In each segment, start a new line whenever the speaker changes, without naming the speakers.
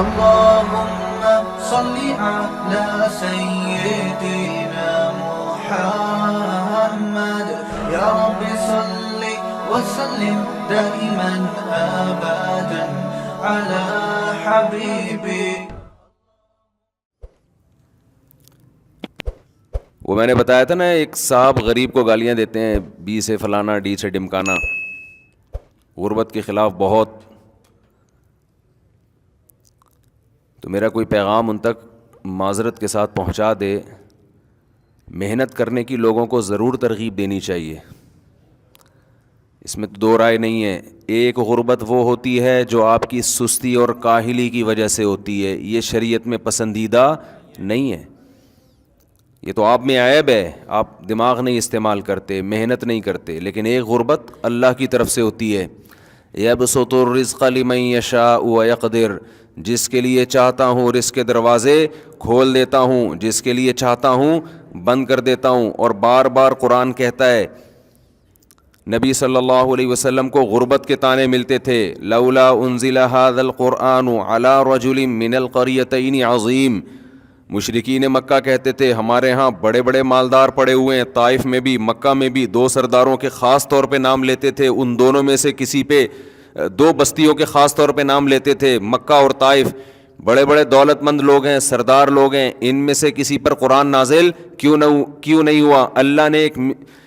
اللهم صل على سيدنا محمد يا رب صل وسلم دائما ابدا على حبيبي.
وہ میں نے بتایا تھا نا، ایک صاحب غریب کو گالیاں دیتے ہیں، بی سے فلانا، ڈی سے ڈمکانا، غربت کے خلاف بہت. تو میرا کوئی پیغام ان تک معذرت کے ساتھ پہنچا دے. محنت کرنے کی لوگوں کو ضرور ترغیب دینی چاہیے، اس میں تو دو رائے نہیں ہے. ایک غربت وہ ہوتی ہے جو آپ کی سستی اور کاہلی کی وجہ سے ہوتی ہے، یہ شریعت میں پسندیدہ نہیں ہے. یہ تو آپ میں عیب ہے، آپ دماغ نہیں استعمال کرتے، محنت نہیں کرتے. لیکن ایک غربت اللہ کی طرف سے ہوتی ہے. یبسط الرزق لمن یشاء ویقدر، جس کے لیے چاہتا ہوں رزق کے دروازے کھول دیتا ہوں، جس کے لیے چاہتا ہوں بند کر دیتا ہوں. اور بار بار قرآن کہتا ہے، نبی صلی اللہ علیہ وسلم کو غربت کے طعنے ملتے تھے. لولا انزل ھذا القرآن علی رجل من القریتین عظیم. مشرکین مکہ کہتے تھے ہمارے ہاں بڑے بڑے مالدار پڑے ہوئے ہیں، طائف میں بھی مکہ میں بھی. دو سرداروں کے خاص طور پہ نام لیتے تھے، ان دونوں میں سے کسی پہ، دو بستیوں کے خاص طور پہ نام لیتے تھے، مکہ اور طائف. بڑے بڑے دولت مند لوگ ہیں، سردار لوگ ہیں، ان میں سے کسی پر قرآن نازل کیوں نہیں ہوا؟ اللہ نے ایک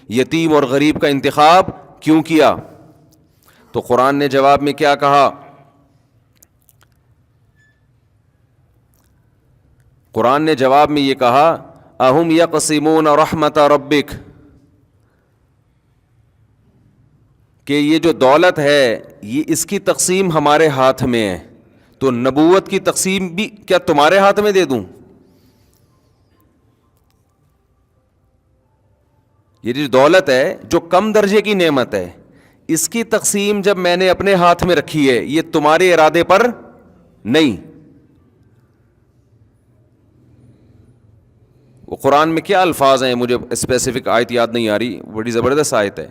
یتیم اور غریب کا انتخاب کیوں کیا؟ تو قرآن نے جواب میں کیا کہا؟ قرآن نے جواب میں یہ کہا، اہم یقسمون رحمت ربک، کہ یہ جو دولت ہے یہ اس کی تقسیم ہمارے ہاتھ میں ہے، تو نبوت کی تقسیم بھی کیا تمہارے ہاتھ میں دے دوں؟ یہ جو دولت ہے، جو کم درجے کی نعمت ہے، اس کی تقسیم جب میں نے اپنے ہاتھ میں رکھی ہے، یہ تمہارے ارادے پر نہیں. وہ قرآن میں کیا الفاظ ہیں، مجھے اسپیسیفک آیت یاد نہیں آ رہی، بڑی زبردست آیت ہے.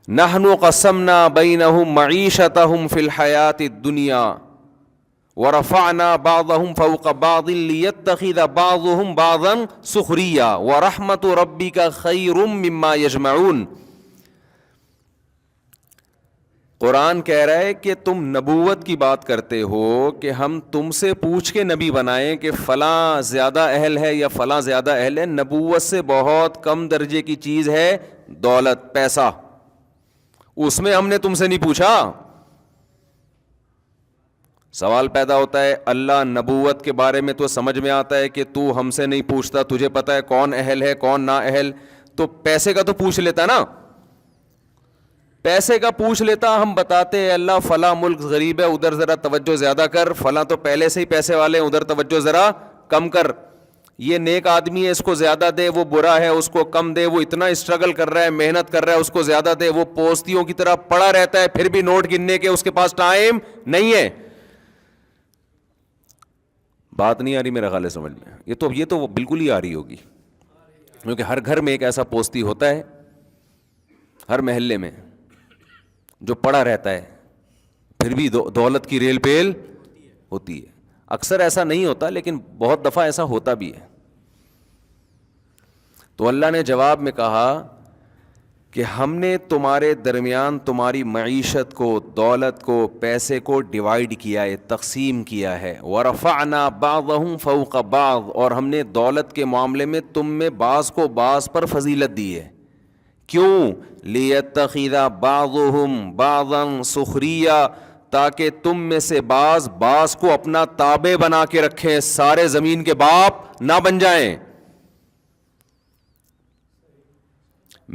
نحن قسمنا بینہم معیشتہم فی الحیاۃ الدنیا ورفعنا بعضهم فوق بعض لیتخذ بعضهم بعضا سخریا ورحمت ربک خیر مما یجمعون. قرآن کہہ رہا ہے کہ تم نبوت کی بات کرتے ہو کہ ہم تم سے پوچھ کے نبی بنائیں کہ فلاں زیادہ اہل ہے یا فلاں زیادہ اہل ہے. نبوت سے بہت کم درجے کی چیز ہے دولت، پیسہ. اس میں ہم نے تم سے نہیں پوچھا. سوال پیدا ہوتا ہے، اللہ نبوت کے بارے میں تو سمجھ میں آتا ہے کہ تو ہم سے نہیں پوچھتا، تجھے پتا ہے کون اہل ہے کون نا اہل. تو پیسے کا تو پوچھ لیتا نا، پیسے کا پوچھ لیتا. ہم بتاتے ہیں اللہ فلاں ملک غریب ہے، ادھر ذرا توجہ زیادہ کر، فلاں تو پہلے سے ہی پیسے والے ہیں، ادھر توجہ ذرا کم کر. یہ نیک آدمی ہے، اس کو زیادہ دے، وہ برا ہے اس کو کم دے، وہ اتنا اسٹرگل کر رہا ہے، محنت کر رہا ہے، اس کو زیادہ دے، وہ پوستیوں کی طرح پڑا رہتا ہے پھر بھی نوٹ گننے کے اس کے پاس ٹائم نہیں ہے. بات نہیں آ رہی میرا خیال ہے سمجھ میں؟ یہ تو بالکل ہی آ رہی ہوگی، کیونکہ ہر گھر میں ایک ایسا پوستی ہوتا ہے، ہر محلے میں، جو پڑا رہتا ہے پھر بھی دولت کی ریل پیل ہوتی ہے. اکثر ایسا نہیں ہوتا لیکن بہت دفعہ ایسا ہوتا بھی ہے. تو اللہ نے جواب میں کہا کہ ہم نے تمہارے درمیان تمہاری معیشت کو، دولت کو، پیسے کو ڈیوائیڈ کیا ہے، تقسیم کیا ہے. ورفعنا بعضهم فوق بعض، اور ہم نے دولت کے معاملے میں تم میں بعض کو بعض پر فضیلت دی ہے. کیوں؟ لیتخذ بعضهم بعضا سخریا، تاکہ تم میں سے بعض کو اپنا تابع بنا کے رکھیں، سارے زمین کے باپ نہ بن جائیں.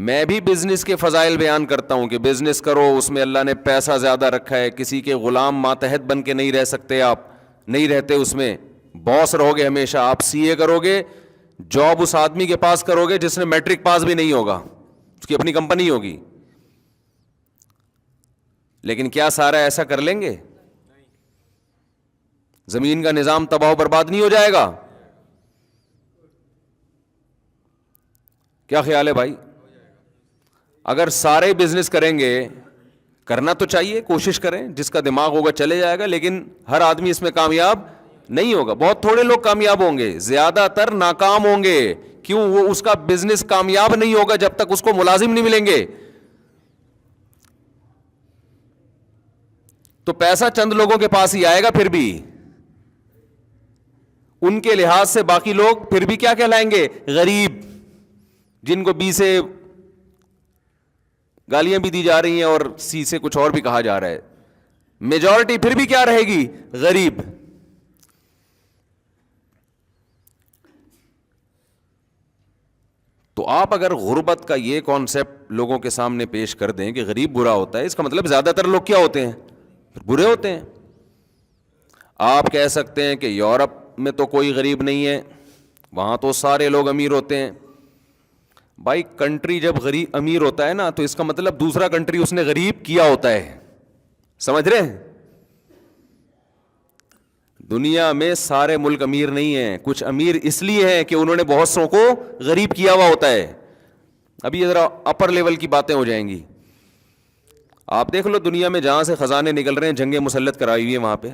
میں بھی بزنس کے فضائل بیان کرتا ہوں کہ بزنس کرو، اس میں اللہ نے پیسہ زیادہ رکھا ہے، کسی کے غلام ماتحت بن کے نہیں رہ سکتے، آپ نہیں رہتے اس میں، باس رہو گے ہمیشہ. آپ سی اے کرو گے، جاب اس آدمی کے پاس کرو گے جس نے میٹرک پاس بھی نہیں ہوگا، اس کی اپنی کمپنی ہوگی. لیکن کیا سارا ایسا کر لیں گے؟ زمین کا نظام تباہ و برباد نہیں ہو جائے گا؟ کیا خیال ہے بھائی؟ اگر سارے بزنس کریں گے کرنا تو چاہیے, کوشش کریں, جس کا دماغ ہوگا چلے جائے گا, لیکن ہر آدمی اس میں کامیاب نہیں ہوگا. بہت تھوڑے لوگ کامیاب ہوں گے, زیادہ تر ناکام ہوں گے. کیوں؟ وہ اس کا بزنس کامیاب نہیں ہوگا جب تک اس کو ملازم نہیں ملیں گے. تو پیسہ چند لوگوں کے پاس ہی آئے گا, پھر بھی ان کے لحاظ سے باقی لوگ پھر بھی کیا کہلائیں گے؟ غریب, جن کو بی سے گالیاں بھی دی جا رہی ہیں اور سی سے کچھ اور بھی کہا جا رہا ہے. میجورٹی پھر بھی کیا رہے گی؟ غریب. تو آپ اگر غربت کا یہ کانسیپٹ لوگوں کے سامنے پیش کر دیں کہ غریب برا ہوتا ہے, اس کا مطلب زیادہ تر لوگ کیا ہوتے ہیں؟ برے ہوتے ہیں. آپ کہہ سکتے ہیں کہ یورپ میں تو کوئی غریب نہیں ہے, وہاں تو سارے لوگ امیر ہوتے ہیں. بھائی کنٹری جب غریب امیر ہوتا ہے نا, تو اس کا مطلب دوسرا کنٹری اس نے غریب کیا ہوتا ہے. سمجھ رہے ہیں؟ دنیا میں سارے ملک امیر نہیں ہیں, کچھ امیر اس لیے ہیں کہ انہوں نے بہت سو کو غریب کیا ہوا ہوتا ہے. ابھی یہ ذرا اپر لیول کی باتیں ہو جائیں گی. آپ دیکھ لو دنیا میں جہاں سے خزانے نکل رہے ہیں, جنگیں مسلط کرائی ہوئی ہیں وہاں پہ.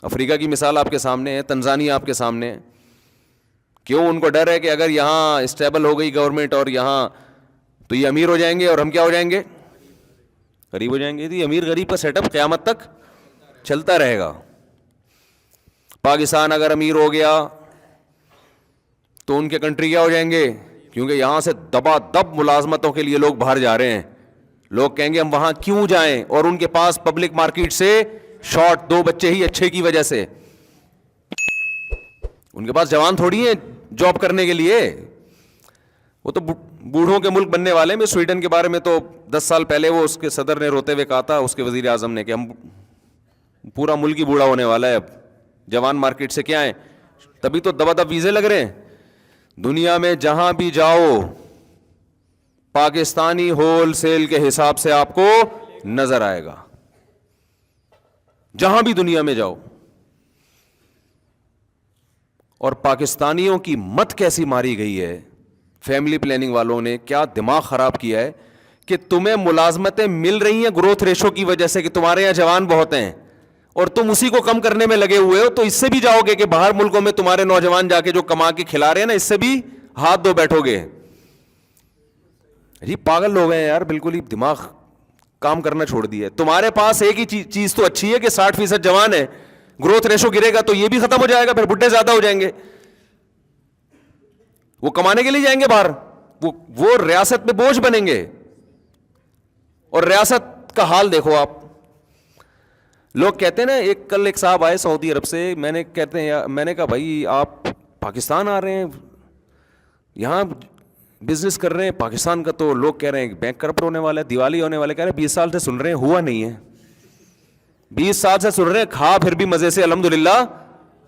افریقہ کی مثال آپ کے سامنے ہے, تنزانیہ آپ کے سامنے ہے. کیوں؟ ان کو ڈر ہے کہ اگر یہاں اسٹیبل ہو گئی گورنمنٹ اور یہاں, تو یہ امیر ہو جائیں گے اور ہم کیا ہو جائیں گے؟ غریب ہو جائیں گے. یہ امیر غریب کا سیٹ اپ قیامت تک چلتا رہے گا. پاکستان اگر امیر ہو گیا تو ان کے کنٹری کیا ہو جائیں گے؟ کیونکہ یہاں سے دبا دب ملازمتوں کے لیے لوگ باہر جا رہے ہیں. لوگ کہیں گے ہم وہاں کیوں جائیں, اور ان کے پاس پبلک مارکیٹ سے شارٹ 2 بچے ہی اچھے کی وجہ سے. ان کے پاس جوان تھوڑی ہیں جاب کرنے کے لیے, وہ تو بوڑھوں کے ملک بننے والے ہیں. سویڈن کے بارے میں تو 10 سال پہلے وہ اس کے صدر نے روتے ہوئے کہا تھا, اس کے وزیر اعظم نے, کہ ہم پورا ملک ہی بوڑھا ہونے والا ہے, اب جوان مارکیٹ سے کیا ہیں. تبھی تو دبا دب ویزے لگ رہے ہیں. دنیا میں جہاں بھی جاؤ پاکستانی ہول سیل کے حساب سے آپ کو نظر آئے گا, جہاں بھی دنیا میں جاؤ. اور پاکستانیوں کی مت کیسی ماری گئی ہے, فیملی پلاننگ والوں نے کیا دماغ خراب کیا ہے کہ تمہیں ملازمتیں مل رہی ہیں گروتھ ریشو کی وجہ سے, کہ تمہارے یہاں جوان بہت ہیں اور تم اسی کو کم کرنے میں لگے ہوئے ہو. تو اس سے بھی جاؤ گے کہ باہر ملکوں میں تمہارے نوجوان جا کے جو کما کے کھلا رہے ہیں نا, اس سے بھی ہاتھ دھو بیٹھو گے. جی پاگل لوگ ہیں یار, بالکل ہی دماغ کام کرنا چھوڑ دیا ہے. تمہارے پاس ایک ہی چیز تو اچھی ہے کہ 60% جوان ہے, گروتھ ریشو گرے گا تو یہ بھی ختم ہو جائے گا, پھر بڈھے زیادہ ہو جائیں گے. وہ کمانے کے لیے جائیں گے باہر, وہ ریاست میں بوجھ بنیں گے. اور ریاست کا حال دیکھو آپ. لوگ کہتے ہیں نا, کل ایک صاحب آئے سعودی عرب سے, میں نے کہا بھائی آپ پاکستان آ رہے ہیں, یہاں بزنس کر رہے ہیں پاکستان کا, تو لوگ کہہ رہے ہیں بینک کرپٹ ہونے والا ہے, دیوالی ہونے والا ہے. کہہ رہے 20 سال سے سن رہے ہیں, ہوا نہیں ہے. 20 سال سے سن رہے ہیں, کھا پھر بھی مزے سے الحمدللہ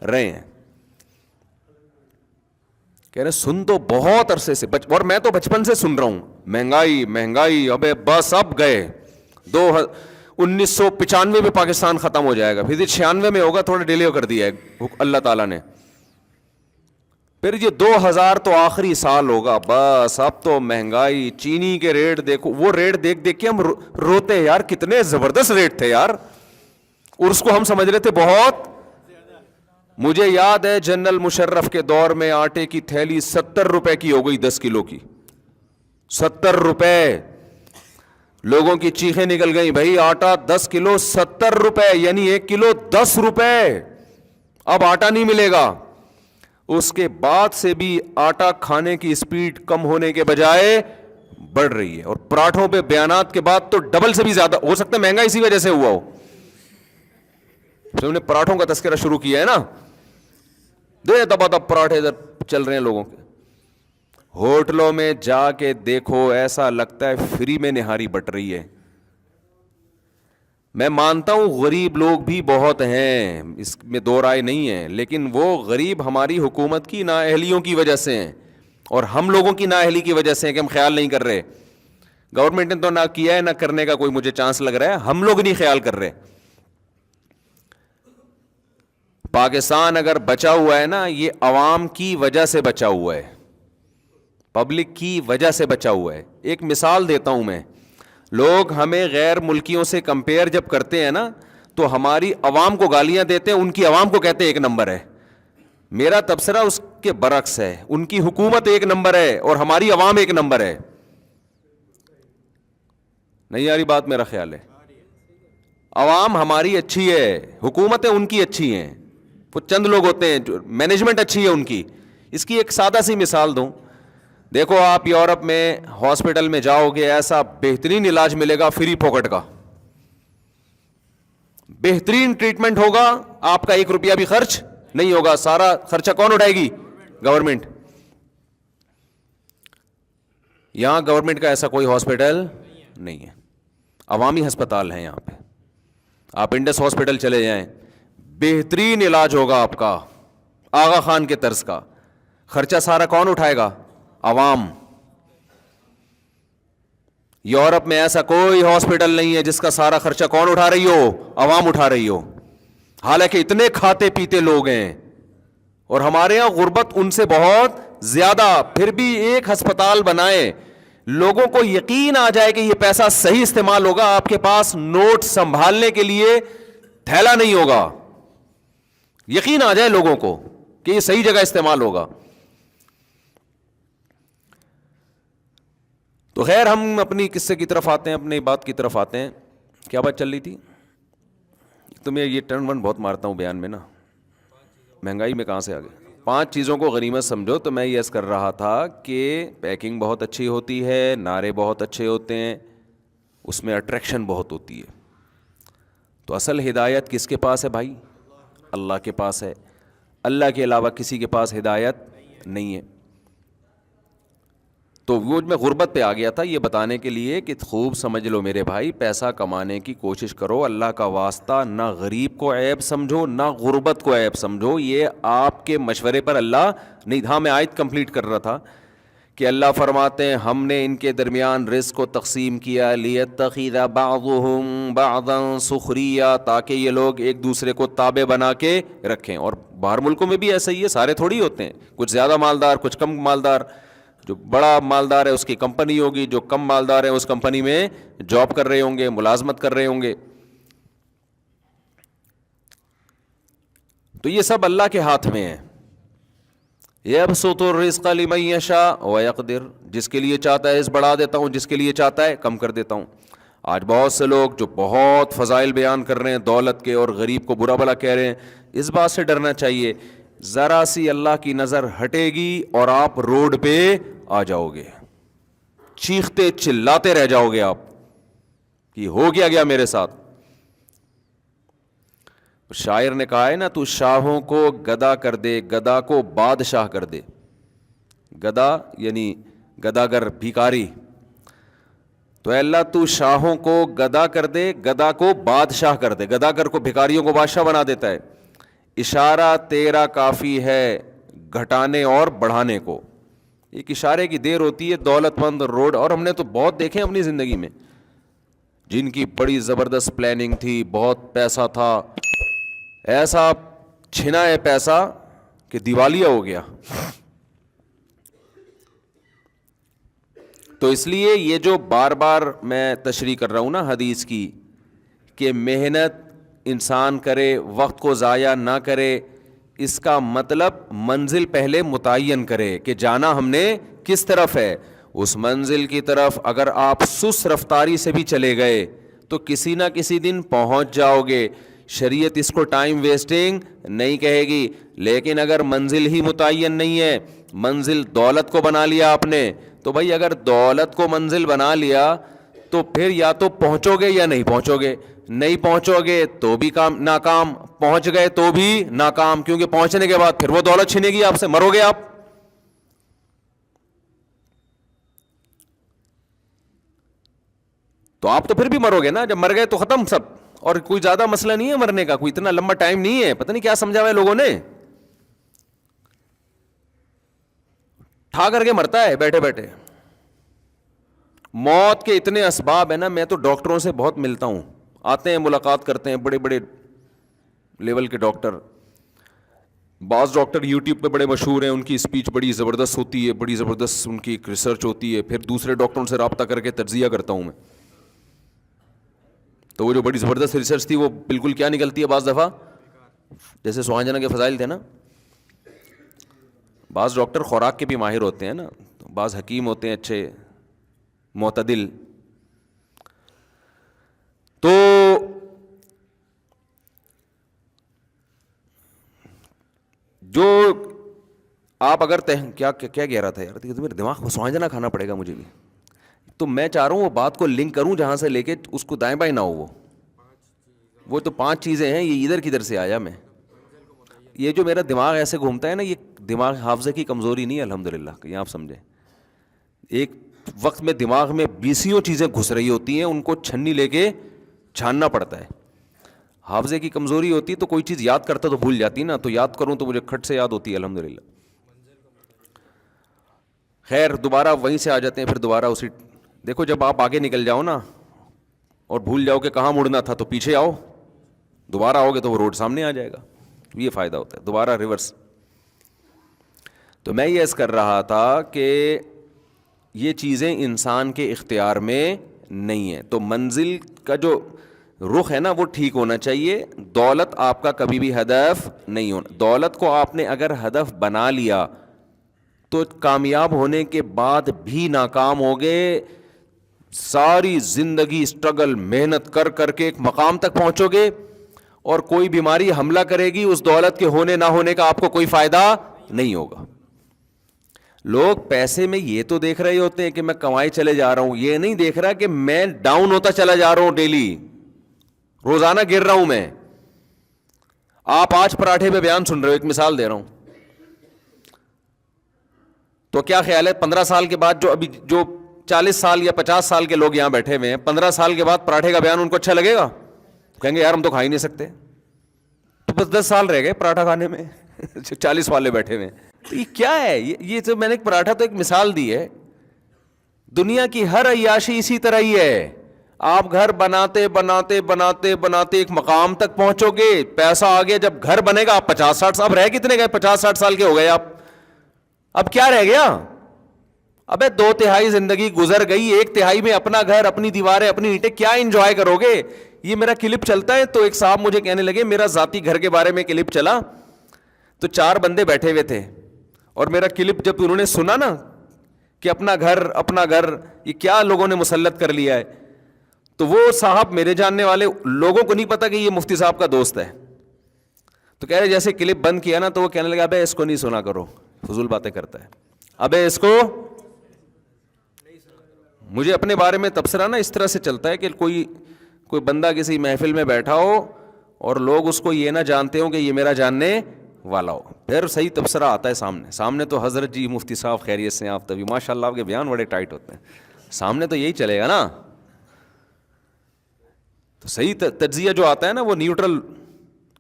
رہے ہیں. کہہ رہے سن تو بہت عرصے سے, اور میں تو بچپن سے سن رہا ہوں, مہنگائی, ابے بس اب گئے. 1995 میں پاکستان ختم ہو جائے گا, پھر 96 میں ہوگا, تھوڑا ڈیلے کر دیا ہے اللہ تعالیٰ نے. پھر یہ 2000 تو آخری سال ہوگا, بس اب تو مہنگائی, چینی کے ریٹ دیکھو, وہ ریٹ دیکھ کے ہم روتے یار, کتنے زبردست ریٹ تھے یار, اور اس کو ہم سمجھ رہے تھے بہت. مجھے یاد ہے جنرل مشرف کے دور میں آٹے کی تھیلی 70 روپے کی ہو گئی, 10 کلو کی 70 روپے. لوگوں کی چیخیں نکل گئیں, بھائی آٹا 10 کلو 70 روپے, یعنی 1 کلو 10 روپے, اب آٹا نہیں ملے گا. اس کے بعد سے بھی آٹا کھانے کی اسپیڈ کم ہونے کے بجائے بڑھ رہی ہے, اور پراٹھوں پہ بیانات کے بعد تو ڈبل سے بھی زیادہ ہو سکتا ہے مہنگا اسی وجہ سے ہوا ہو. تو انہوں نے پراٹھوں کا تذکرہ شروع کیا ہے نا, دے دبا دب پراٹھے ادھر چل رہے ہیں لوگوں کے. ہوٹلوں میں جا کے دیکھو, ایسا لگتا ہے فری میں نہاری بٹ رہی ہے. میں مانتا ہوں غریب لوگ بھی بہت ہیں, اس میں دو رائے نہیں ہے, لیکن وہ غریب ہماری حکومت کی نااہلیوں کی وجہ سے ہیں, اور ہم لوگوں کی نااہلی کی وجہ سے ہیں کہ ہم خیال نہیں کر رہے. گورنمنٹ نے تو نہ کیا ہے, نہ کرنے کا کوئی مجھے چانس لگ رہا ہے, ہم لوگ نہیں خیال کر رہے. پاکستان اگر بچا ہوا ہے نا, یہ عوام کی وجہ سے بچا ہوا ہے, پبلک کی وجہ سے بچا ہوا ہے. ایک مثال دیتا ہوں میں, لوگ ہمیں غیر ملکیوں سے کمپیئر جب کرتے ہیں نا تو ہماری عوام کو گالیاں دیتے ہیں, ان کی عوام کو کہتے ہیں ایک نمبر ہے. میرا تبصرہ اس کے برعکس ہے, ان کی حکومت ایک نمبر ہے اور ہماری عوام ایک نمبر ہے. نہیں آ رہی بات؟ میرا خیال ہے عوام ہماری اچھی ہے, حکومتیں ان کی اچھی ہیں, کچھ چند لوگ ہوتے ہیں جو مینجمنٹ اچھی ہے ان کی. اس کی ایک سادہ سی مثال دوں. دیکھو آپ یورپ میں ہاسپٹل میں جاؤ گے, ایسا بہترین علاج ملے گا فری پاکٹ کا, بہترین ٹریٹمنٹ ہوگا, آپ کا 1 روپیہ بھی خرچ نہیں ہوگا. سارا خرچہ کون اٹھائے گی؟ گورنمنٹ. یہاں گورنمنٹ کا ایسا کوئی ہاسپٹل نہیں ہے, عوامی ہسپتال ہیں یہاں پہ. آپ انڈس ہاسپٹل چلے جائیں, بہترین علاج ہوگا آپ کا آغا خان کے طرز کا. خرچہ سارا کون اٹھائے گا؟ عوام. یورپ میں ایسا کوئی ہاسپٹل نہیں ہے جس کا سارا خرچہ کون اٹھا رہی ہو؟ عوام اٹھا رہی ہو. حالانکہ اتنے کھاتے پیتے لوگ ہیں اور ہمارے یہاں غربت ان سے بہت زیادہ, پھر بھی ایک ہسپتال بنائے, لوگوں کو یقین آ جائے کہ یہ پیسہ صحیح استعمال ہوگا. آپ کے پاس نوٹ سنبھالنے کے لیے تھیلا نہیں ہوگا, یقین آ جائے لوگوں کو کہ یہ صحیح جگہ استعمال ہوگا. تو خیر ہم اپنی قصے کی طرف آتے ہیں, اپنی بات کی طرف آتے ہیں. کیا بات چل رہی تھی؟ تو میں یہ ٹرن ون بہت مارتا ہوں بیان میں نا, مہنگائی میں کہاں سے آ گئے. 5 چیزوں کو غنیمت سمجھو. تو میں یہ عرض کر رہا تھا کہ پیکنگ بہت اچھی ہوتی ہے, نعرے بہت اچھے ہوتے ہیں, اس میں اٹریکشن بہت ہوتی ہے. تو اصل ہدایت کس کے پاس ہے بھائی؟ اللہ کے پاس ہے. اللہ کے علاوہ کسی کے پاس ہدایت نہیں ہے. تو وہ میں غربت پہ آ گیا تھا یہ بتانے کے لیے کہ خوب سمجھ لو میرے بھائی, پیسہ کمانے کی کوشش کرو, اللہ کا واسطہ نہ غریب کو عیب سمجھو نہ غربت کو عیب سمجھو. یہ آپ کے مشورے پر اللہ نہیں. ہاں میں آیت کمپلیٹ کر رہا تھا کہ اللہ فرماتے ہیں ہم نے ان کے درمیان رزق کو تقسیم کیا, لیتخذ بعضهم بعضا سخریا, تاکہ یہ لوگ ایک دوسرے کو تابع بنا کے رکھیں. اور باہر ملکوں میں بھی ایسا ہی ہے, سارے تھوڑی ہوتے ہیں, کچھ زیادہ مالدار کچھ کم مالدار. جو بڑا مالدار ہے اس کی کمپنی ہوگی, جو کم مالدار ہے اس کمپنی میں جاب کر رہے ہوں گے, ملازمت کر رہے ہوں گے. تو یہ سب اللہ کے ہاتھ میں ہے. یبسط الرزق لمن یشاء ویقدر, جس کے لیے چاہتا ہے اس بڑھا دیتا ہوں, جس کے لیے چاہتا ہے کم کر دیتا ہوں. آج بہت سے لوگ جو بہت فضائل بیان کر رہے ہیں دولت کے اور غریب کو برا بھلا کہہ رہے ہیں, اس بات سے ڈرنا چاہیے. ذرا سی اللہ کی نظر ہٹے گی اور آپ روڈ پہ آ جاؤ گے, چیختے چلاتے رہ جاؤ گے آپ کہ ہو گیا میرے ساتھ. شاعر نے کہا ہے نا, تو شاہوں کو گدا کر دے, گدا کو بادشاہ کر دے. گدا یعنی گداگر, بھیکاری. تو اے اللہ تو شاہوں کو گدا کر دے, گدا کو بادشاہ کر دے. گداگر کو, بھیکاریوں کو بادشاہ بنا دیتا ہے. اشارہ تیرا کافی ہے گھٹانے اور بڑھانے کو. ایک اشارے کی دیر ہوتی ہے. دولت مند روڈ, اور ہم نے تو بہت دیکھے اپنی زندگی میں جن کی بڑی زبردست پلاننگ تھی, بہت پیسہ تھا, ایسا چھنا ہے پیسہ کہ دیوالیہ ہو گیا. تو اس لیے یہ جو بار بار میں تشریح کر رہا ہوں نا حدیث کی, کہ محنت انسان کرے, وقت کو ضائع نہ کرے, اس کا مطلب منزل پہلے متعین کرے کہ جانا ہم نے کس طرف ہے. اس منزل کی طرف اگر آپ سست رفتاری سے بھی چلے گئے تو کسی نہ کسی دن پہنچ جاؤ گے. شریعت اس کو ٹائم ویسٹنگ نہیں کہے گی. لیکن اگر منزل ہی متعین نہیں ہے, منزل دولت کو بنا لیا آپ نے, تو بھائی اگر دولت کو منزل بنا لیا تو پھر یا تو پہنچو گے یا نہیں پہنچو گے. نہیں پہنچو گے تو بھی ناکام, پہنچ گئے تو بھی ناکام, کیونکہ پہنچنے کے بعد پھر وہ دولت چھینے گی آپ سے, مرو گے آپ. تو آپ تو پھر بھی مرو گے نا, جب مر گئے تو ختم سب. اور کوئی زیادہ مسئلہ نہیں ہے مرنے کا, کوئی اتنا لمبا ٹائم نہیں ہے. پتہ نہیں کیا سمجھا ہوا ہے لوگوں نے, ٹھا کر کے مرتا ہے بیٹھے بیٹھے. موت کے اتنے اسباب ہیں نا, میں تو ڈاکٹروں سے بہت ملتا ہوں, آتے ہیں ملاقات کرتے ہیں, بڑے بڑے لیول کے ڈاکٹر. بعض ڈاکٹر یوٹیوب پہ بڑے مشہور ہیں, ان کی اسپیچ بڑی زبردست ہوتی ہے, بڑی زبردست ان کی ریسرچ ہوتی ہے. پھر دوسرے ڈاکٹروں سے رابطہ کر کے تجزیہ کرتا ہوں میں, تو وہ جو بڑی زبردست ریسرچ تھی وہ بالکل کیا نکلتی ہے بعض دفعہ, جیسے سوہانجنا کے فضائل تھے نا, بعض ڈاکٹر خوراک کے بھی ماہر ہوتے ہیں نا, بعض حکیم ہوتے ہیں اچھے معتدل. تو جو آپ اگر کیا کہہ رہا تھا یار, تو میرے دماغ کو سوہانجنا کھانا پڑے گا مجھے بھی. تو میں چاہ رہا ہوں وہ بات کو لنک کروں جہاں سے لے کے اس کو دائیں بائیں نہ ہو. وہ تو 5 چیزیں ہیں, یہ ادھر کدھر سے آیا میں. یہ جو میرا دماغ ایسے گھومتا ہے نا, یہ دماغ حافظے کی کمزوری نہیں ہے الحمدللہ, کہیں آپ سمجھیں. ایک وقت میں دماغ میں 20 چیزیں گھس رہی ہوتی ہیں, ان کو چھنی لے کے چھاننا پڑتا ہے. حافظے کی کمزوری ہوتی ہے تو کوئی چیز یاد کرتا تو بھول جاتی نا, تو یاد کروں تو مجھے کھٹ سے یاد ہوتی ہے الحمدللہ. خیر دوبارہ وہیں سے آ جاتے ہیں, پھر دوبارہ اسی. دیکھو جب آپ آگے نکل جاؤ نا اور بھول جاؤ کہ کہاں مڑنا تھا, تو پیچھے آؤ, دوبارہ آؤ گے تو وہ روڈ سامنے آ جائے گا. یہ فائدہ ہوتا ہے دوبارہ ریورس. تو میں یہ عرض کر رہا تھا کہ یہ چیزیں انسان کے اختیار میں نہیں ہیں. تو منزل کا جو رخ ہے نا وہ ٹھیک ہونا چاہیے. دولت آپ کا کبھی بھی ہدف نہیں ہونا. دولت کو آپ نے اگر ہدف بنا لیا تو کامیاب ہونے کے بعد بھی ناکام ہوگے. ساری زندگی اسٹرگل محنت کر کر کے ایک مقام تک پہنچو گے, اور کوئی بیماری حملہ کرے گی, اس دولت کے ہونے نہ ہونے کا آپ کو کوئی فائدہ نہیں ہوگا. لوگ پیسے میں یہ تو دیکھ رہے ہوتے ہیں کہ میں کمائی چلے جا رہا ہوں, یہ نہیں دیکھ رہا کہ میں ڈاؤن ہوتا چلا جا رہا ہوں, ڈیلی روزانہ گر رہا ہوں میں. آپ آج پراٹھے پہ بیان سن رہے ہو, ایک مثال دے رہا ہوں. تو کیا خیال ہے 15 سال کے بعد جو 40 سال یا 50 سال کے لوگ یہاں بیٹھے ہوئے ہیں, 15 سال کے بعد پراٹھے کا بیان ان کو اچھا لگے گا؟ کہیں گے یار ہم تو کھا ہی نہیں سکتے. تو بس 10 سال رہ گئے پراٹھا کھانے میں, 40 والے بیٹھے ہوئے ہیں. تو یہ کیا ہے؟ یہ تو میں نے ایک پراٹھا تو ایک مثال دی ہے. دنیا کی ہر عیاشی اسی طرح ہی ہے. آپ گھر بناتے بناتے بناتے بناتے ایک مقام تک پہنچو گے, پیسہ آ گیا, جب گھر بنے گا آپ 50-60 سال رہ کتنے گئے, 50-60 سال کے ہو گئے آپ. اب کیا رہ گیا؟ ابے 2/3 زندگی گزر گئی, 1/3 میں اپنا گھر, اپنی دیواریں, اپنی اینٹیں, کیا انجوائے کرو گے؟ یہ میرا کلپ چلتا ہے تو ایک صاحب مجھے کہنے لگے, میرا ذاتی گھر کے بارے میں کلپ چلا, تو 4 بندے بیٹھے ہوئے تھے, اور میرا کلپ جب انہوں نے سنا نا کہ اپنا گھر یہ کیا لوگوں نے مسلط کر لیا ہے, تو وہ صاحب میرے جاننے والے لوگوں کو نہیں پتا کہ یہ مفتی صاحب کا دوست ہے. تو کہہ رہے جیسے کلپ بند کیا نا تو وہ کہنے لگا ابے اس کو نہیں سنا کرو, فضول باتیں کرتا ہے, ابے اس کو. مجھے اپنے بارے میں تبصرہ نا اس طرح سے چلتا ہے کہ کوئی بندہ کسی محفل میں بیٹھا ہو اور لوگ اس کو یہ نہ جانتے ہوں کہ یہ میرا جاننے والا ہو, پھر صحیح تبصرہ آتا ہے سامنے. تو حضرت جی مفتی صاحب خیریت سے, آپ تبھی ماشاء اللہ آپ کے بیان بڑے ٹائٹ ہوتے ہیں, سامنے تو یہی چلے گا نا. تو صحیح تجزیہ جو آتا ہے نا وہ نیوٹرل,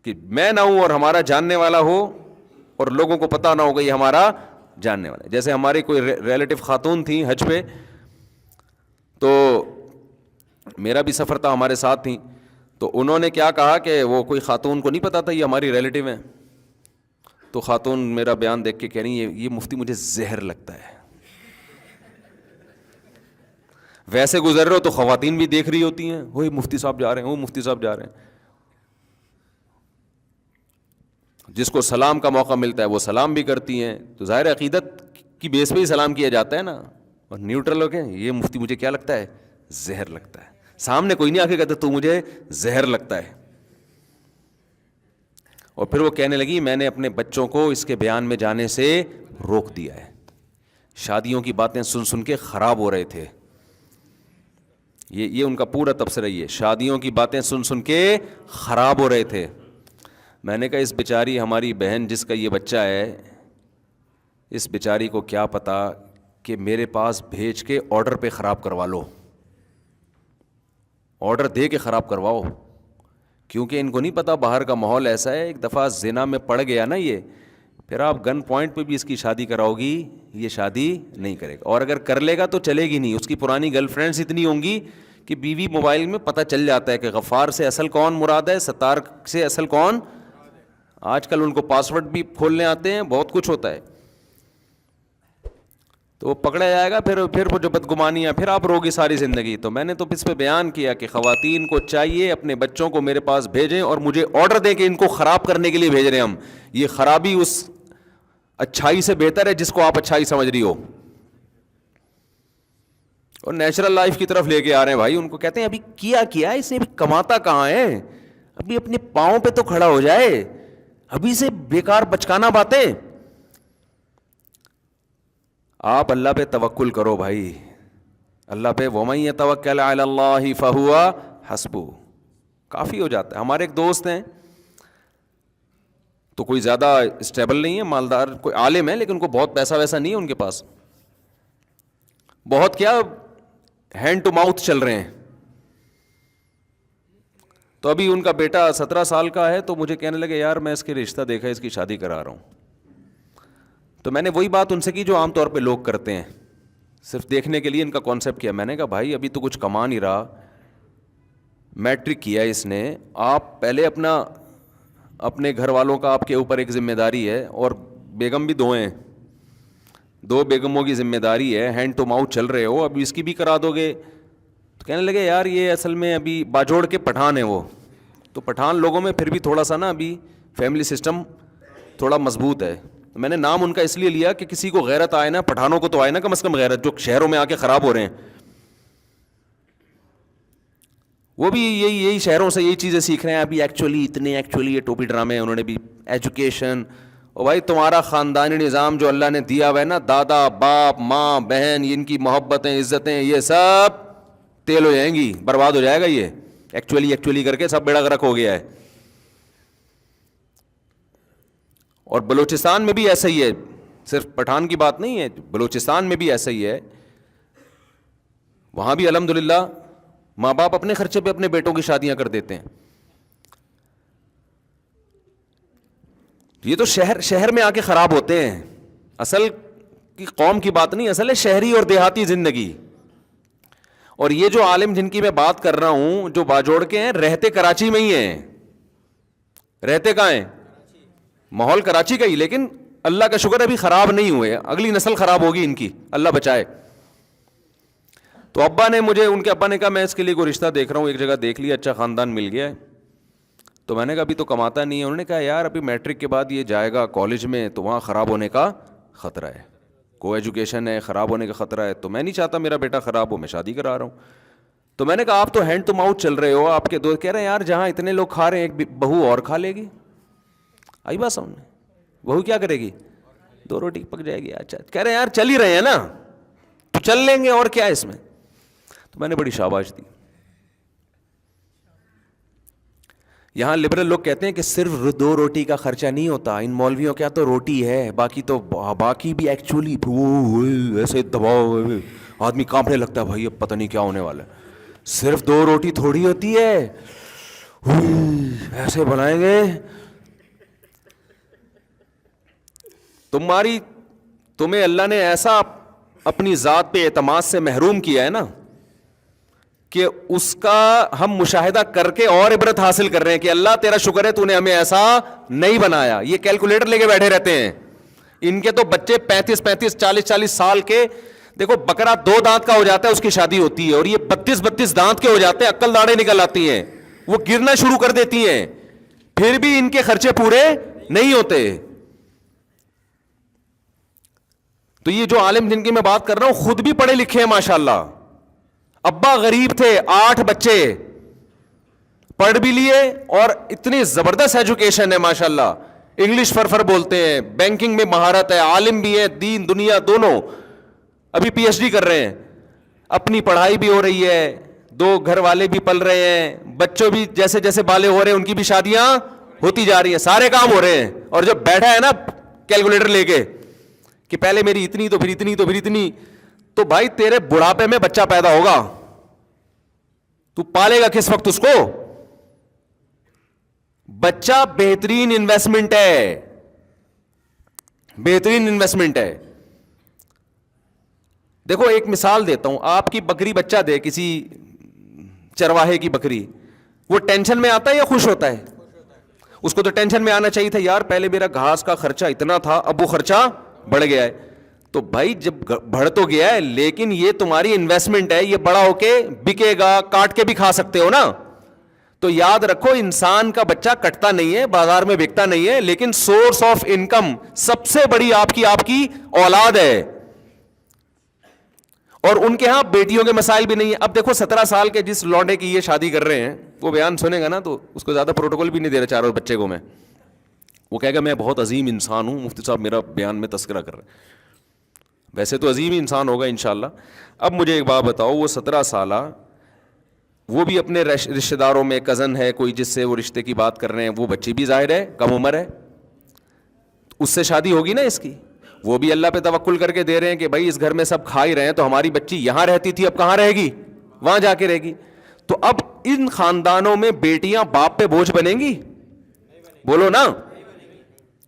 کہ میں نہ ہوں اور ہمارا جاننے والا ہو اور لوگوں کو پتہ نہ ہو کہ یہ ہمارا جاننے والا ہے. جیسے ہماری کوئی ریلیٹو خاتون تھیں حج پہ, تو میرا بھی سفر تھا, ہمارے ساتھ تھیں, تو انہوں نے کیا کہا کہ وہ کوئی خاتون کو نہیں پتا تھا یہ ہماری ریلیٹو ہیں. تو خاتون میرا بیان دیکھ کے کہہ رہی یہ مفتی مجھے زہر لگتا ہے. ویسے گزر رہے ہو تو خواتین بھی دیکھ رہی ہوتی ہیں, وہی مفتی صاحب جا رہے ہیں, وہ مفتی صاحب جا رہے ہیں. جس کو سلام کا موقع ملتا ہے وہ سلام بھی کرتی ہیں, تو ظاہر عقیدت کی بیس پہ ہی سلام کیا جاتا ہے نا. اور نیوٹرل ہو کے یہ مفتی مجھے کیا لگتا ہے, زہر لگتا ہے. سامنے کوئی نہیں آ کے کہتا تو مجھے زہر لگتا ہے. اور پھر وہ کہنے لگی میں نے اپنے بچوں کو اس کے بیان میں جانے سے روک دیا ہے, شادیوں کی باتیں سن کے خراب ہو رہے تھے. یہ ان کا پورا تبصرہ یہ, شادیوں کی باتیں سن کے خراب ہو رہے تھے. میں نے کہا اس بیچاری ہماری بہن جس کا یہ بچہ ہے, اس بیچاری کو کیا پتا کہ میرے پاس بھیج کے آرڈر پہ خراب کروا لو, آرڈر دے کے خراب کرواؤ, کیونکہ ان کو نہیں پتا باہر کا ماحول ایسا ہے. ایک دفعہ زنا میں پڑ گیا نا یہ, پھر آپ گن پوائنٹ پہ بھی اس کی شادی کراؤ گی, یہ شادی نہیں کرے گا. اور اگر کر لے گا تو چلے گی نہیں. اس کی پرانی گرل فرینڈس اتنی ہوں گی کہ بیوی موبائل میں پتہ چل جاتا ہے کہ غفار سے اصل کون مراد ہے, ستار سے اصل کون. آج کل ان کو پاسورڈ بھی کھولنے آتے ہیں, بہت کچھ ہوتا ہے. تو وہ پکڑا جائے گا, پھر وہ جو بدگمانیاں, پھر آپ روگی ساری زندگی. تو میں نے تو اس پہ بیان کیا کہ خواتین کو چاہیے اپنے بچوں کو میرے پاس بھیجیں اور مجھے آرڈر دیں کہ ان کو خراب کرنے کے لیے بھیج رہے ہیں ہم. یہ خرابی اس اچھائی سے بہتر ہے جس کو آپ اچھائی سمجھ رہی ہو, اور نیچرل لائف کی طرف لے کے آ رہے ہیں بھائی. ان کو کہتے ہیں ابھی کیا اس نے, ابھی کماتا کہاں ہے, ابھی اپنے پاؤں پہ تو کھڑا ہو جائے, ابھی سے بیکار بچکانا باتیں. آپ اللہ پہ توکل کرو بھائی, اللہ پہ. وَمَن يَتَوَكَّلْ عَلَى اللَّهِ فَهُوَ حَسْبُهُ, کافی ہو جاتا ہے. ہمارے ایک دوست ہیں, تو کوئی زیادہ اسٹیبل نہیں ہے, مالدار, کوئی عالم ہے لیکن ان کو بہت پیسہ ویسا نہیں ہے ان کے پاس, بہت کیا ہینڈ ٹو ماؤتھ چل رہے ہیں. تو ابھی ان کا بیٹا 17 سال کا ہے, تو مجھے کہنے لگے یار میں اس کے رشتہ دیکھا, اس کی شادی کرا رہا ہوں. تو میں نے وہی بات ان سے کی جو عام طور پہ لوگ کرتے ہیں, صرف دیکھنے کے لیے ان کا کانسیپٹ کیا. میں نے کہا بھائی ابھی تو کچھ کما نہیں رہا, میٹرک کیا اس نے, آپ پہلے اپنے گھر والوں کا آپ کے اوپر ایک ذمہ داری ہے, اور بیگم بھی 2 ہیں, 2 بیگموں کی ذمہ داری ہے, ہینڈ ٹو ماؤتھ چل رہے ہو, ابھی اس کی بھی کرا دو گے. تو کہنے لگے یار یہ اصل میں ابھی باجوڑ کے پٹھان ہیں وہ, تو پٹھان لوگوں میں پھر بھی تھوڑا سا نا ابھی فیملی سسٹم تھوڑا مضبوط ہے. میں نے نام ان کا اس لیے لیا کہ کسی کو غیرت آئے نا, پٹھانوں کو تو آئے نا کم از کم غیرت, جو شہروں میں آ کے خراب ہو رہے ہیں. وہ بھی یہی شہروں سے یہی چیزیں سیکھ رہے ہیں ابھی. ایکچولی یہ ٹوپی ڈرامے انہوں نے بھی, ایجوکیشن. اور بھائی تمہارا خاندانی نظام جو اللہ نے دیا ہوا ہے نا, دادا باپ ماں بہن, ان کی محبتیں عزتیں, یہ سب تیل ہو جائیں گی, برباد ہو جائے گا. یہ ایکچولی کر کے سب بیڑا غرق ہو گیا ہے. اور بلوچستان میں بھی ایسا ہی ہے, صرف پٹھان کی بات نہیں ہے, بلوچستان میں بھی ایسا ہی ہے. وہاں بھی الحمدللہ ماں باپ اپنے خرچے پہ اپنے بیٹوں کی شادیاں کر دیتے ہیں. یہ تو شہر میں آ کے خراب ہوتے ہیں. اصل کی قوم کی بات نہیں, اصل ہے شہری اور دیہاتی زندگی. اور یہ جو عالم جن کی میں بات کر رہا ہوں جو باجوڑ کے ہیں, رہتے کراچی میں ہی ہیں. رہتے کہاں ہیں؟ ماحول کراچی کا ہی, لیکن اللہ کا شکر ابھی خراب نہیں ہوئے. اگلی نسل خراب ہوگی ان کی, اللہ بچائے. تو ان کے ابا نے کہا میں اس کے لیے کوئی رشتہ دیکھ رہا ہوں, ایک جگہ دیکھ لیا, اچھا خاندان مل گیا ہے. تو میں نے کہا ابھی تو کماتا نہیں ہے. انہوں نے کہا یار ابھی میٹرک کے بعد یہ جائے گا کالج میں, تو وہاں خراب ہونے کا خطرہ ہے, کو ایجوکیشن ہے, خراب ہونے کا خطرہ ہے. تو میں نہیں چاہتا میرا بیٹا خراب ہو, میں شادی کرا رہا ہوں. تو میں نے کہا آپ تو ہینڈ ٹو ماؤتھ چل رہے ہو, آپ کے دوست کہہ رہے ہیں یار جہاں اتنے لوگ کھا رہے ہیں ایک بہو اور کھا لے گی. آئی بات سامنے, بہو کیا کرے گی, 2 روٹی پک جائے گی. اچھا کہہ رہے ہیں یار چل ہی رہے ہیں نا, تو چل لیں گے اور کیا ہے اس میں. تو میں نے بڑی شاباش دی. یہاں لبرل لوگ کہتے ہیں کہ صرف 2 روٹی کا خرچہ نہیں ہوتا, ان مولویوں کیا تو روٹی ہے, باقی بھی ایکچولی ایسے دباؤ, آدمی کانپنے لگتا ہے بھائی اب پتہ نہیں کیا ہونے والا ہے. صرف 2 روٹی تھوڑی ہوتی ہے, ایسے بنائیں گے. تمہیں اللہ نے ایسا اپنی ذات پہ اعتماد سے محروم کیا ہے نا کہ اس کا ہم مشاہدہ کر کے اور عبرت حاصل کر رہے ہیں کہ اللہ تیرا شکر ہے تو نے ہمیں ایسا نہیں بنایا. یہ کیلکولیٹر لے کے بیٹھے رہتے ہیں, ان کے تو بچے 35 40 سال کے. دیکھو بکرا 2 دانت کا ہو جاتا ہے اس کی شادی ہوتی ہے, اور یہ 32 دانت کے ہو جاتے ہیں, عقل داڑیں نکل آتی ہیں, وہ گرنا شروع کر دیتی ہیں, پھر بھی ان کے خرچے پورے نہیں ہوتے. تو یہ جو عالم جن کی میں بات کر رہا ہوں خود بھی پڑھے لکھے ہیں ماشاءاللہ. ابا غریب تھے, 8 بچے, پڑھ بھی لیے, اور اتنی زبردست ایجوکیشن ہے ماشاءاللہ. انگلش فرفر بولتے ہیں, بینکنگ میں مہارت ہے, عالم بھی ہے, دین دنیا دونوں. ابھی پی ایچ ڈی کر رہے ہیں, اپنی پڑھائی بھی ہو رہی ہے, 2 گھر والے بھی پل رہے ہیں, بچوں بھی جیسے جیسے بالغ ہو رہے ہیں ان کی بھی شادیاں ہوتی جا رہی ہیں, سارے کام ہو رہے ہیں. اور جب بیٹھا ہے نا کیلکولیٹر لے کے کہ پہلے میری اتنی تو پھر اتنی تو پھر اتنی, تو بھائی تیرے بڑھاپے میں بچہ پیدا ہوگا, تو پالے گا کس وقت اس کو؟ بچہ بہترین انویسٹمنٹ ہے, بہترین انویسٹمنٹ ہے. دیکھو ایک مثال دیتا ہوں, آپ کی بکری بچہ دے, کسی چرواہے کی بکری, وہ ٹینشن میں آتا ہے یا خوش ہوتا ہے؟ اس کو تو ٹینشن میں آنا چاہیے تھا, یار پہلے میرا گھاس کا خرچہ اتنا تھا, اب وہ خرچہ بڑھ گیا ہے. تو بھائی جب بڑھ تو گیا ہے, لیکن یہ تمہاری انویسٹمنٹ ہے, یہ بڑا ہو کے بکے گا, کاٹ کے بھی کھا سکتے ہو نا. تو یاد رکھو انسان کا بچہ کٹتا نہیں ہے, بازار میں بکتا نہیں ہے, لیکن سورس آف انکم سب سے بڑی آپ کی اولاد ہے. اور ان کے ہاں بیٹیوں کے مسائل بھی نہیں ہے. اب دیکھو 17 سال کے جس لونڈے کی یہ شادی کر رہے ہیں, وہ بیان سنے گا نا تو اس کو زیادہ پروٹوکول بھی نہیں دے رہا چاروں بچے کو میں, وہ کہے گا میں بہت عظیم انسان ہوں, مفتی صاحب میرا بیان میں تذکرہ کر رہے ہیں. ویسے تو عظیم انسان ہوگا انشاءاللہ. اب مجھے ایک بات بتاؤ, وہ 17 سالہ وہ بھی اپنے رشتہ داروں میں کزن ہے کوئی جس سے وہ رشتے کی بات کر رہے ہیں, وہ بچی بھی ظاہر ہے کم عمر ہے, اس سے شادی ہوگی نا اس کی. وہ بھی اللہ پہ توکل کر کے دے رہے ہیں کہ بھائی اس گھر میں سب کھا ہی رہے ہیں, تو ہماری بچی یہاں رہتی تھی اب کہاں رہے گی, وہاں جا کے رہے گی. تو اب ان خاندانوں میں بیٹیاں باپ پہ بوجھ بنیں گی؟ بولو نا,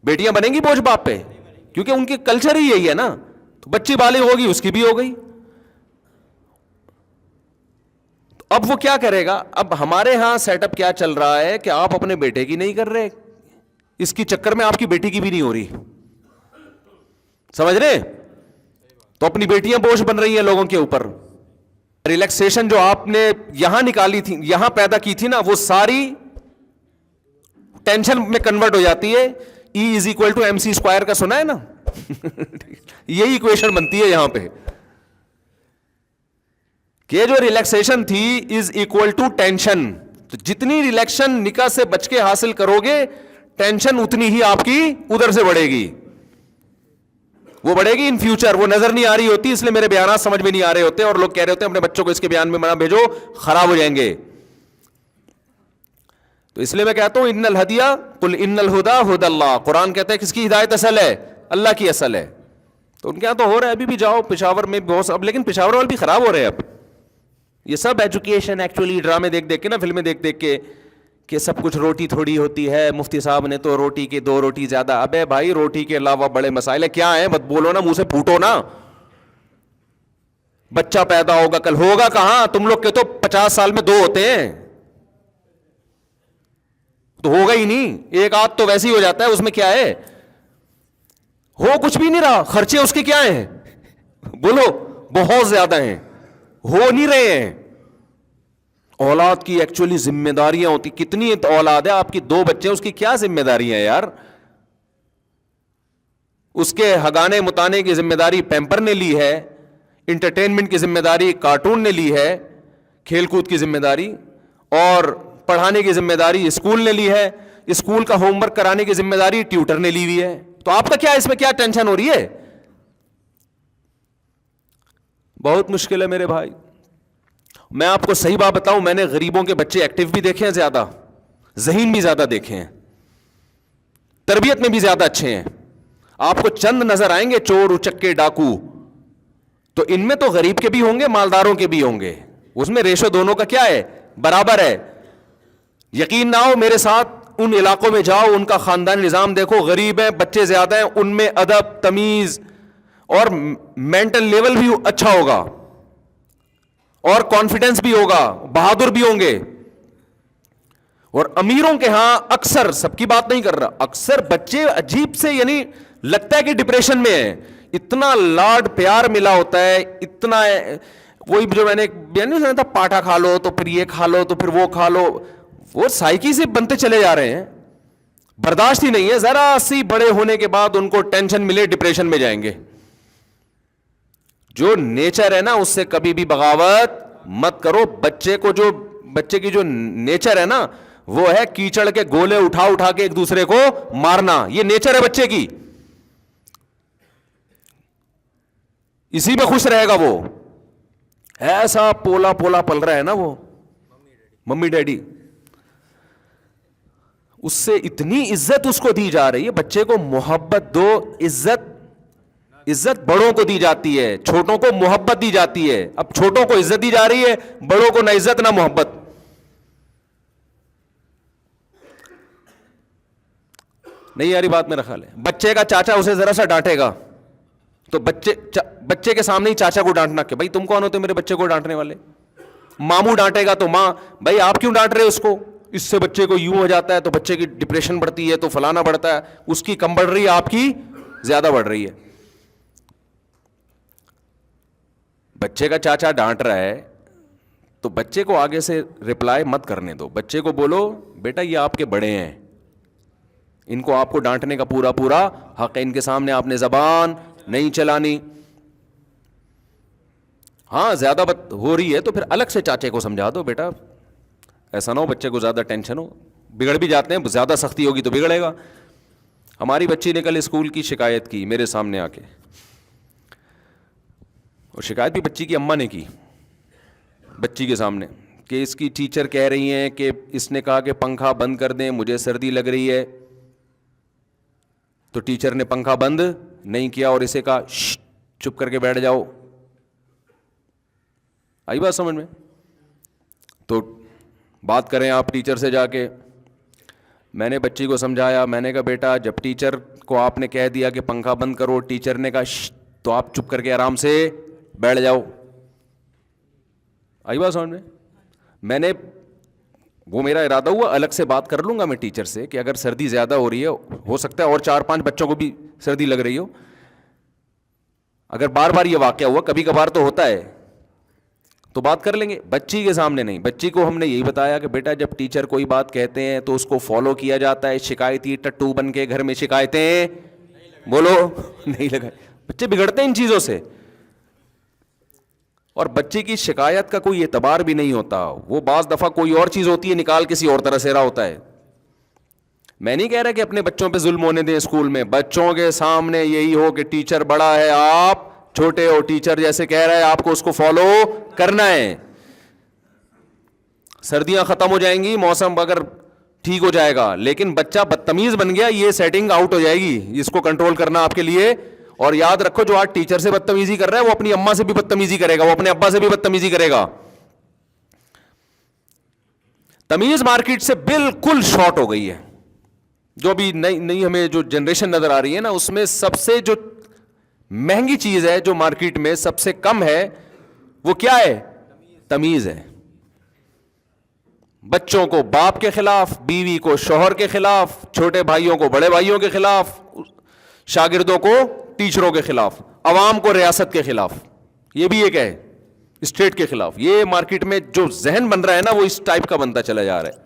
بیٹیاں بنیں گی بوجھ باپ پہ؟ کیونکہ ان کی کلچر ہی یہی ہے نا. تو بچی بالغ ہوگی, اس کی بھی ہو گئی. اب وہ کیا کرے گا؟ اب ہمارے ہاں سیٹ اپ کیا چل رہا ہے کہ آپ اپنے بیٹے کی نہیں کر رہے, اس کی چکر میں آپ کی بیٹی کی بھی نہیں ہو رہی, سمجھ رہے؟ تو اپنی بیٹیاں بوجھ بن رہی ہیں لوگوں کے اوپر. ریلیکسیشن جو آپ نے یہاں نکالی تھی, یہاں پیدا کی تھی نا, وہ ساری ٹینشن میں کنورٹ ہو جاتی ہے. E=mc² کا سنا ہے نا یہی ایکویشن بنتی ہے یہاں پہ کہ جو ریلیکسیشن تھی ٹینشن. تو جتنی ریلیکشن نکاح سے بچ کے حاصل کرو گے, ٹینشن اتنی ہی آپ کی ادھر سے بڑھے گی. وہ بڑھے گی ان فیوچر, وہ نظر نہیں آ رہی ہوتی, اس لیے میرے بیانات سمجھ میں نہیں آ رہے ہوتے, اور لوگ کہہ رہے ہوتے ہیں اپنے بچوں کو اس کے بیان میں منع بھیجو, خراب ہو جائیں گے. تو اس لیے میں کہتا ہوں ان الہدیہ قل ان الہدی ھدی اللہ. قرآن کہتا ہے کس کی ہدایت اصل ہے؟ اللہ کی اصل ہے. تو ان کے یہاں تو ہو رہا ہے, ابھی بھی جاؤ پشاور میں بہت, اب لیکن پشاور والے بھی خراب ہو رہے ہیں. اب یہ سب ایجوکیشن ایکچولی ڈرامے دیکھ دیکھ کے نا, فلمیں دیکھ دیکھ کے, کہ سب کچھ روٹی تھوڑی ہوتی ہے, مفتی صاحب نے تو روٹی کے 2 روٹی زیادہ. ابے بھائی روٹی کے علاوہ بڑے مسائل ہیں, کیا ہیں؟ مت بولو نا, منہ سے پھوٹو نا. بچہ پیدا ہوگا کل, ہوگا کہاں؟ تم لوگ کے تو 50 سال میں 2 ہوتے ہیں, تو ہوگا ہی نہیں. ایک آدھ تو ویسے ہی ہو جاتا ہے, اس میں کیا ہے؟ ہو کچھ بھی نہیں رہا. خرچے اس کے کیا ہیں؟ بولو, بہت زیادہ ہیں, ہو نہیں رہے ہیں. اولاد کی ایکچولی ذمہ داریاں ہوتی, کتنی اولاد ہے آپ کی, 2 بچے, اس کی کیا ذمہ داریاں ہیں یار؟ اس کے ہگانے متانے کی ذمہ داری پیمپر نے لی ہے, انٹرٹینمنٹ کی ذمہ داری کارٹون نے لی ہے, کھیل کود کی ذمہ داری, اور پڑھانے کی ذمہ داری اسکول نے لی ہے, اسکول کا ہوم ورک کرانے کی ذمہ داری ٹیوٹر نے لی ہوئی ہے. تو آپ کا کیا اس میں کیا ٹینشن ہو رہی ہے؟ بہت مشکل ہے میرے بھائی. میں آپ کو صحیح بات بتاؤں, میں نے غریبوں کے بچے ایکٹیو بھی دیکھے ہیں زیادہ, ذہین بھی زیادہ دیکھے ہیں, تربیت میں بھی زیادہ اچھے ہیں. آپ کو چند نظر آئیں گے چور اچکے ڈاکو, تو ان میں تو غریب کے بھی ہوں گے, مالداروں کے بھی ہوں گے. اس میں ریشو دونوں کا کیا ہے؟ برابر ہے. یقین نہ ہو میرے ساتھ ان علاقوں میں جاؤ, ان کا خاندانی نظام دیکھو, غریب ہیں, بچے زیادہ ہیں, ان میں ادب, تمیز اور مینٹل لیول بھی اچھا ہوگا, اور کانفیڈنس بھی ہوگا, بہادر بھی ہوں گے. اور امیروں کے ہاں اکثر, سب کی بات نہیں کر رہا, اکثر بچے عجیب سے, یعنی لگتا ہے کہ ڈپریشن میں ہیں. اتنا لاڈ پیار ملا ہوتا ہے, اتنا, وہی جو میں نے بیان نہیں سنا تھا, پاٹھا کھا لو تو پھر یہ کھا لو تو پھر وہ کھا لو, وہ سائیکی سے بنتے چلے جا رہے ہیں. برداشت ہی نہیں ہے, ذرا سی بڑے ہونے کے بعد ان کو ٹینشن ملے ڈپریشن میں جائیں گے. جو نیچر ہے نا اس سے کبھی بھی بغاوت مت کرو. بچے کی جو نیچر ہے نا, وہ ہے کیچڑ کے گولے اٹھا اٹھا کے ایک دوسرے کو مارنا. یہ نیچر ہے بچے کی, اسی میں خوش رہے گا وہ. ایسا پولا پولا پل رہا ہے نا وہ ممی ڈیڈی, اس سے اتنی عزت اس کو دی جا رہی ہے. بچے کو محبت دو, عزت بڑوں کو دی جاتی ہے, چھوٹوں کو محبت دی جاتی ہے. اب چھوٹوں کو عزت دی جا رہی ہے, بڑوں کو نہ عزت نہ محبت. نہیں یاری بات میرا خیال ہے. بچے کا چاچا اسے ذرا سا ڈانٹے گا تو بچے کے سامنے ہی چاچا کو ڈانٹنا کہ بھائی تم کون ہوتے میرے بچے کو ڈانٹنے والے. ماموں ڈانٹے گا تو ماں, بھائی آپ کیوں ڈانٹ رہے اس کو, اس سے بچے کو یوں ہو جاتا ہے, تو بچے کی ڈپریشن بڑھتی ہے, تو فلانا بڑھتا ہے. اس کی کم بڑھ رہی ہے, آپ کی زیادہ بڑھ رہی ہے. بچے کا چاچا ڈانٹ رہا ہے تو بچے کو آگے سے رپلائی مت کرنے دو. بچے کو بولو بیٹا یہ آپ کے بڑے ہیں, ان کو آپ کو ڈانٹنے کا پورا پورا حق ہے, ان کے سامنے آپ نے زبان نہیں چلانی. ہاں زیادہ بات ہو رہی ہے تو پھر الگ سے چاچے کو سمجھا دو, بیٹا ایسا نہ ہو بچے کو زیادہ ٹینشن ہو, بگڑ بھی جاتے ہیں, زیادہ سختی ہوگی تو بگڑے گا. ہماری بچی نے کل اسکول کی شکایت کی میرے سامنے آ کے, اور شکایت بھی بچی کی اماں نے کی بچی کے سامنے, کہ اس کی ٹیچر کہہ رہی ہیں کہ اس نے کہا کہ پنکھا بند کر دیں, مجھے سردی لگ رہی ہے. تو ٹیچر نے پنکھا بند نہیں کیا اور اسے کہا چپ کر کے بیٹھ جاؤ. آئی بات سمجھ میں؟ تو بات کریں آپ ٹیچر سے جا کے. میں نے بچی کو سمجھایا, میں نے کہا بیٹا جب ٹیچر کو آپ نے کہہ دیا کہ پنکھا بند کرو, ٹیچر نے کہا تو آپ چپ کر کے آرام سے بیٹھ جاؤ. آئی بات سمجھ میں؟ میں نے وہ میرا ارادہ ہوا الگ سے بات کر لوں گا میں ٹیچر سے کہ اگر سردی زیادہ ہو رہی ہے, ہو سکتا ہے اور 4-5 بچوں کو بھی سردی لگ رہی ہو, اگر بار بار یہ واقعہ ہوا, کبھی کبھار تو ہوتا ہے, تو بات کر لیں گے. بچی کے سامنے نہیں. بچی کو ہم نے یہی بتایا کہ بیٹا جب ٹیچر کوئی بات کہتے ہیں تو اس کو فالو کیا جاتا ہے. شکایتی ٹٹو بن کے گھر میں شکایتیں بولو نہیں لگائے. بچے بگڑتے ہیں ان چیزوں سے, اور بچے کی شکایت کا کوئی اعتبار بھی نہیں ہوتا. وہ بعض دفعہ کوئی اور چیز ہوتی ہے, نکال کسی اور طرح سے رہا ہوتا ہے. میں نہیں کہہ رہا کہ اپنے بچوں پہ ظلم ہونے دیں اسکول میں. بچوں کے سامنے یہی ہو کہ ٹیچر بڑا ہے, آپ چھوٹے ہو, ٹیچر جیسے کہہ رہا ہے آپ کو اس کو فالو کرنا ہے. سردیاں ختم ہو جائیں گی, موسم اگر ٹھیک ہو جائے گا, لیکن بچہ بدتمیز بن گیا, یہ سیٹنگ آؤٹ ہو جائے گی. اس کو کنٹرول کرنا آپ کے لیے. اور یاد رکھو جو آج ٹیچر سے بدتمیزی کر رہا ہے وہ اپنی اماں سے بھی بدتمیزی کرے گا, وہ اپنے ابا سے بھی بدتمیزی کرے گا. تمیز مارکیٹ سے بالکل شارٹ ہو گئی ہے. جو بھی نئی ہمیں جو جنریشن نظر آ رہی ہے نا, اس میں سب سے جو مہنگی چیز ہے جو مارکیٹ میں سب سے کم ہے وہ کیا ہے؟ تمیز ہے. بچوں کو باپ کے خلاف, بیوی کو شوہر کے خلاف, چھوٹے بھائیوں کو بڑے بھائیوں کے خلاف, شاگردوں کو ٹیچروں کے خلاف, عوام کو ریاست کے خلاف, یہ بھی ایک ہے اسٹیٹ کے خلاف. یہ مارکیٹ میں جو ذہن بن رہا ہے نا وہ اس ٹائپ کا بنتا چلا جا رہا ہے.